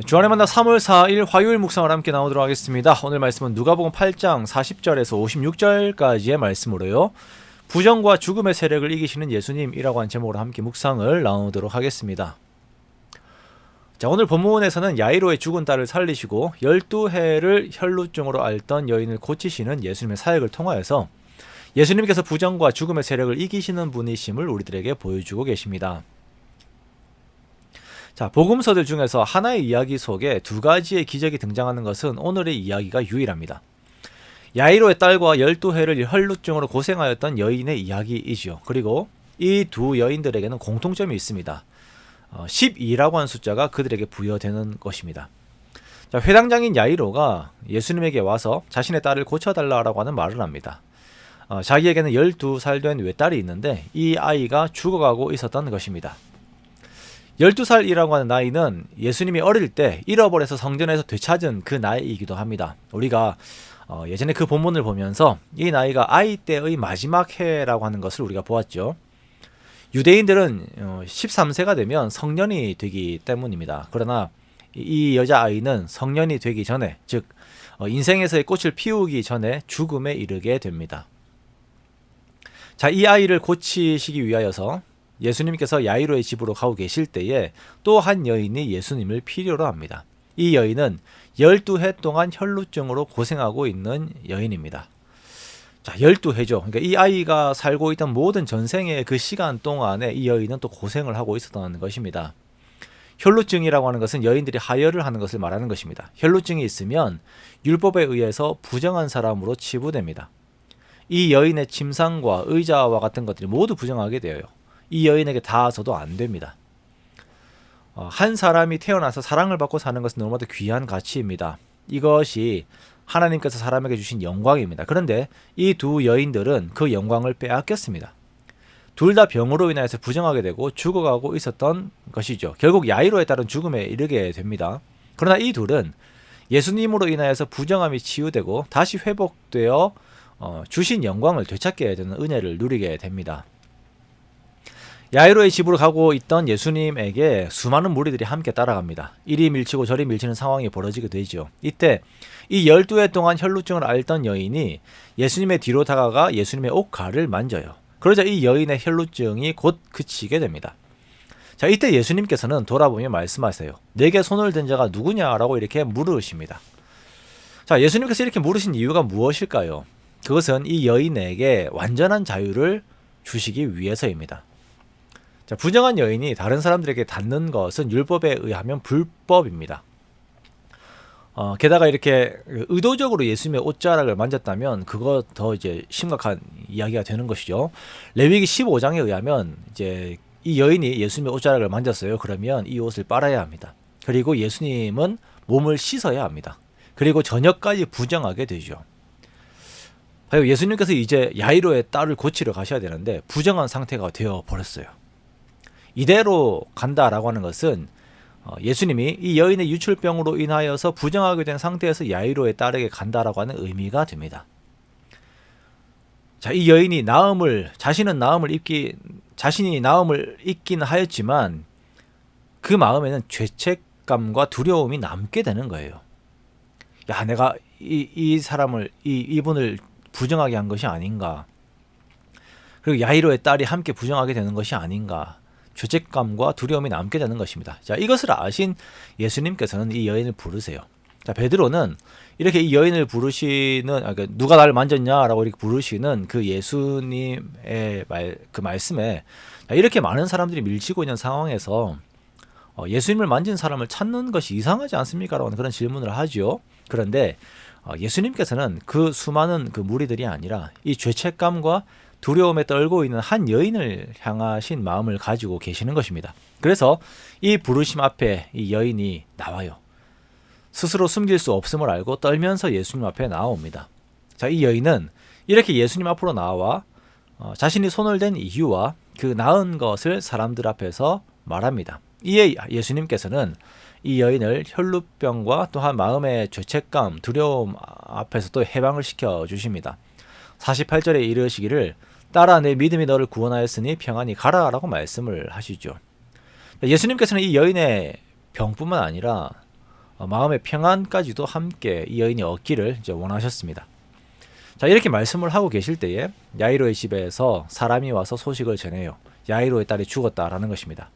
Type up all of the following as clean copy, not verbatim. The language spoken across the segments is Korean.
주안의 만나 3월 4일 화요일 묵상을 함께 나오도록 하겠습니다. 오늘 말씀은 누가복음 8장 40절에서 56절까지의 말씀으로요. 부정과 죽음의 세력을 이기시는 예수님이라고 한 제목으로 함께 묵상을 나누도록 하겠습니다. 자, 오늘 본문에서는 야이로의 죽은 딸을 살리시고 12해를 혈루증으로 앓던 여인을 고치시는 예수님의 사역을 통하여서 예수님께서 부정과 죽음의 세력을 이기시는 분이심을 우리들에게 보여주고 계십니다. 자, 복음서들 중에서 하나의 이야기 속에 두 가지의 기적이 등장하는 것은 오늘의 이야기가 유일합니다. 야이로의 딸과 12해를 혈루증으로 고생하였던 여인의 이야기이지요. 그리고 이 두 여인들에게는 공통점이 있습니다. 12라고 하는 숫자가 그들에게 부여되는 것입니다. 자, 회당장인 야이로가 예수님에게 와서 자신의 딸을 고쳐달라고 하는 말을 합니다. 자기에게는 12살 된 외딸이 있는데 이 아이가 죽어가고 있었던 것입니다. 12살이라고 하는 나이는 예수님이 어릴 때 잃어버려서 성전에서 되찾은 그 나이이기도 합니다. 우리가 예전에 그 본문을 보면서 이 나이가 아이 때의 마지막 해라고 하는 것을 우리가 보았죠. 유대인들은 13세가 되면 성년이 되기 때문입니다. 그러나 이 여자아이는 성년이 되기 전에, 즉 인생에서의 꽃을 피우기 전에 죽음에 이르게 됩니다. 자, 이 아이를 고치시기 위하여서 예수님께서 야이로의 집으로 가고 계실 때에 또 한 여인이 예수님을 필요로 합니다. 이 여인은 12해 동안 혈루증으로 고생하고 있는 여인입니다. 자, 12해죠. 그러니까 이 아이가 살고 있던 모든 전생의 그 시간 동안에 이 여인은 또 고생을 하고 있었던 것입니다. 혈루증이라고 하는 것은 여인들이 하혈을 하는 것을 말하는 것입니다. 혈루증이 있으면 율법에 의해서 부정한 사람으로 치부됩니다. 이 여인의 침상과 의자와 같은 것들이 모두 부정하게 되어요. 이 여인에게 닿아서도 안 됩니다. 한 사람이 태어나서 사랑을 받고 사는 것은 너무나도 귀한 가치입니다. 이것이 하나님께서 사람에게 주신 영광입니다. 그런데 이 두 여인들은 그 영광을 빼앗겼습니다. 둘 다 병으로 인하여서 부정하게 되고 죽어가고 있었던 것이죠. 결국 야이로에 따른 죽음에 이르게 됩니다. 그러나 이 둘은 예수님으로 인하여서 부정함이 치유되고 다시 회복되어 주신 영광을 되찾게 되는 은혜를 누리게 됩니다. 야이로의 집으로 가고 있던 예수님에게 수많은 무리들이 함께 따라갑니다. 이리 밀치고 저리 밀치는 상황이 벌어지게 되죠. 이때 이 12해 동안 혈루증을 앓던 여인이 예수님의 뒤로 다가가 예수님의 옷가를 만져요. 그러자 이 여인의 혈루증이 곧 그치게 됩니다. 자, 이때 예수님께서는 돌아보며 말씀하세요. 내게 손을 댄 자가 누구냐라고 이렇게 물으십니다. 자, 예수님께서 이렇게 물으신 이유가 무엇일까요? 그것은 이 여인에게 완전한 자유를 주시기 위해서입니다. 자, 부정한 여인이 다른 사람들에게 닿는 것은 율법에 의하면 불법입니다. 게다가 이렇게 의도적으로 예수님의 옷자락을 만졌다면 그거 더 이제 심각한 이야기가 되는 것이죠. 레위기 15장에 의하면 이제 이 여인이 예수님의 옷자락을 만졌어요. 그러면 이 옷을 빨아야 합니다. 그리고 예수님은 몸을 씻어야 합니다. 그리고 저녁까지 부정하게 되죠. 예수님께서 이제 야이로의 딸을 고치러 가셔야 되는데 부정한 상태가 되어 버렸어요. 이대로 간다라고 하는 것은 예수님이 이 여인의 유출병으로 인하여서 부정하게 된 상태에서 야이로의 딸에게 간다라고 하는 의미가 됩니다. 자, 이 여인이 자신이 나음을 입긴 하였지만 그 마음에는 죄책감과 두려움이 남게 되는 거예요. 야, 내가 이분을 부정하게 한 것이 아닌가. 그리고 야이로의 딸이 함께 부정하게 되는 것이 아닌가. 죄책감과 두려움이 남게 되는 것입니다. 자, 이것을 아신 예수님께서는 이 여인을 부르세요. 자, 베드로는 이렇게 이 여인을 부르시는, 누가 나를 만졌냐라고 이렇게 부르시는 그 예수님의 그 말씀에 이렇게 많은 사람들이 밀치고 있는 상황에서 예수님을 만진 사람을 찾는 것이 이상하지 않습니까? 라는 그런 질문을 하죠. 그런데 예수님께서는 그 수많은 그 무리들이 아니라 이 죄책감과 두려움에 떨고 있는 한 여인을 향하신 마음을 가지고 계시는 것입니다. 그래서 이 부르심 앞에 이 여인이 나와요. 스스로 숨길 수 없음을 알고 떨면서 예수님 앞에 나옵니다. 자, 이 여인은 이렇게 예수님 앞으로 나와 자신이 손을 댄 이유와 그 나은 것을 사람들 앞에서 말합니다. 이에 예수님께서는 이 여인을 혈루병과 또한 마음의 죄책감, 두려움 앞에서 또 해방을 시켜 주십니다. 48절에 이르시기를 딸아 내 믿음이 너를 구원하였으니 평안히 가라라고 말씀을 하시죠. 예수님께서는 이 여인의 병뿐만 아니라 마음의 평안까지도 함께 이 여인이 얻기를 이제 원하셨습니다. 자, 이렇게 말씀을 하고 계실 때에 야이로의 집에서 사람이 와서 소식을 전해요. 야이로의 딸이 죽었다라는 것입니다.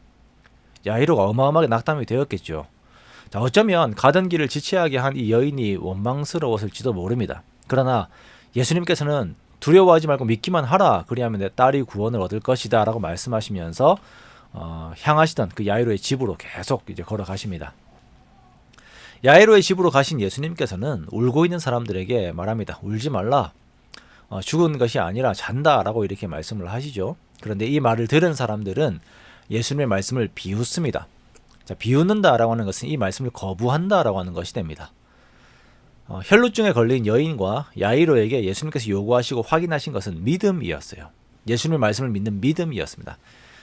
야이로가 어마어마하게 낙담이 되었겠죠. 자, 어쩌면 가던 길을 지체하게 한 이 여인이 원망스러웠을지도 모릅니다. 그러나 예수님께서는 두려워하지 말고 믿기만 하라. 그리하면 내 딸이 구원을 얻을 것이다 라고 말씀하시면서 향하시던 그 야이로의 집으로 계속 이제 걸어가십니다. 야이로의 집으로 가신 예수님께서는 울고 있는 사람들에게 말합니다. 울지 말라. 죽은 것이 아니라 잔다 라고 이렇게 말씀을 하시죠. 그런데 이 말을 들은 사람들은 예수님의 말씀을 비웃습니다. 자, 비웃는다 라고 하는 것은 이 말씀을 거부한다 라고 하는 것이 됩니다. 혈루증에 걸린 여인과 야이로에게 예수님께서 요구하시고 확인하신 것은 믿음이었어요. 예수님의 말씀을 믿는 믿음이었습니다.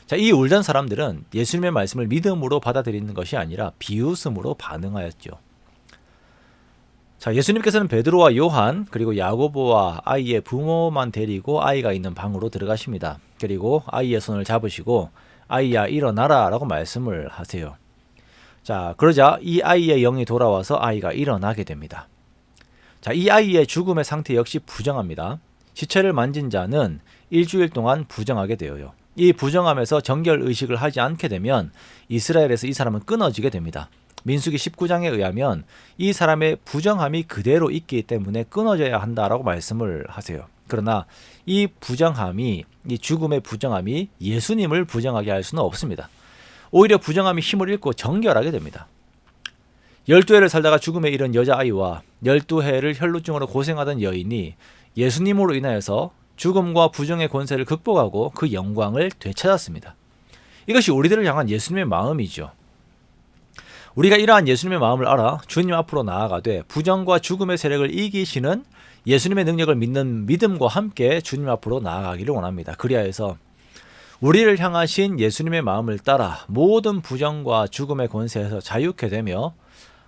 자, 이 울던 사람들은 예수님의 말씀을 믿음으로 받아들이는 것이 아니라 비웃음으로 반응하였죠. 자, 예수님께서는 베드로와 요한 그리고 야고보와 아이의 부모만 데리고 아이가 있는 방으로 들어가십니다. 그리고 아이의 손을 잡으시고 아이야 일어나라 라고 말씀을 하세요. 자, 그러자 이 아이의 영이 돌아와서 아이가 일어나게 됩니다. 자, 이 아이의 죽음의 상태 역시 부정합니다. 시체를 만진 자는 일주일 동안 부정하게 되어요. 이 부정함에서 정결의식을 하지 않게 되면 이스라엘에서 이 사람은 끊어지게 됩니다. 민수기 19장에 의하면 이 사람의 부정함이 그대로 있기 때문에 끊어져야 한다라고 말씀을 하세요. 그러나 이 부정함이, 이 죽음의 부정함이 예수님을 부정하게 할 수는 없습니다. 오히려 부정함이 힘을 잃고 정결하게 됩니다. 12해를 살다가 죽음에 이른 여자아이와 12해를 혈루증으로 고생하던 여인이 예수님으로 인하여서 죽음과 부정의 권세를 극복하고 그 영광을 되찾았습니다. 이것이 우리들을 향한 예수님의 마음이죠. 우리가 이러한 예수님의 마음을 알아 주님 앞으로 나아가되 부정과 죽음의 세력을 이기시는 예수님의 능력을 믿는 믿음과 함께 주님 앞으로 나아가기를 원합니다. 그리하여서 우리를 향하신 예수님의 마음을 따라 모든 부정과 죽음의 권세에서 자유케 되며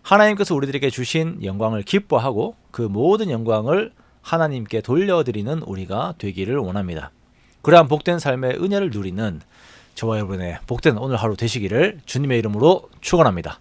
하나님께서 우리들에게 주신 영광을 기뻐하고 그 모든 영광을 하나님께 돌려드리는 우리가 되기를 원합니다. 그러한 복된 삶의 은혜를 누리는 저와 여러분의 복된 오늘 하루 되시기를 주님의 이름으로 축원합니다.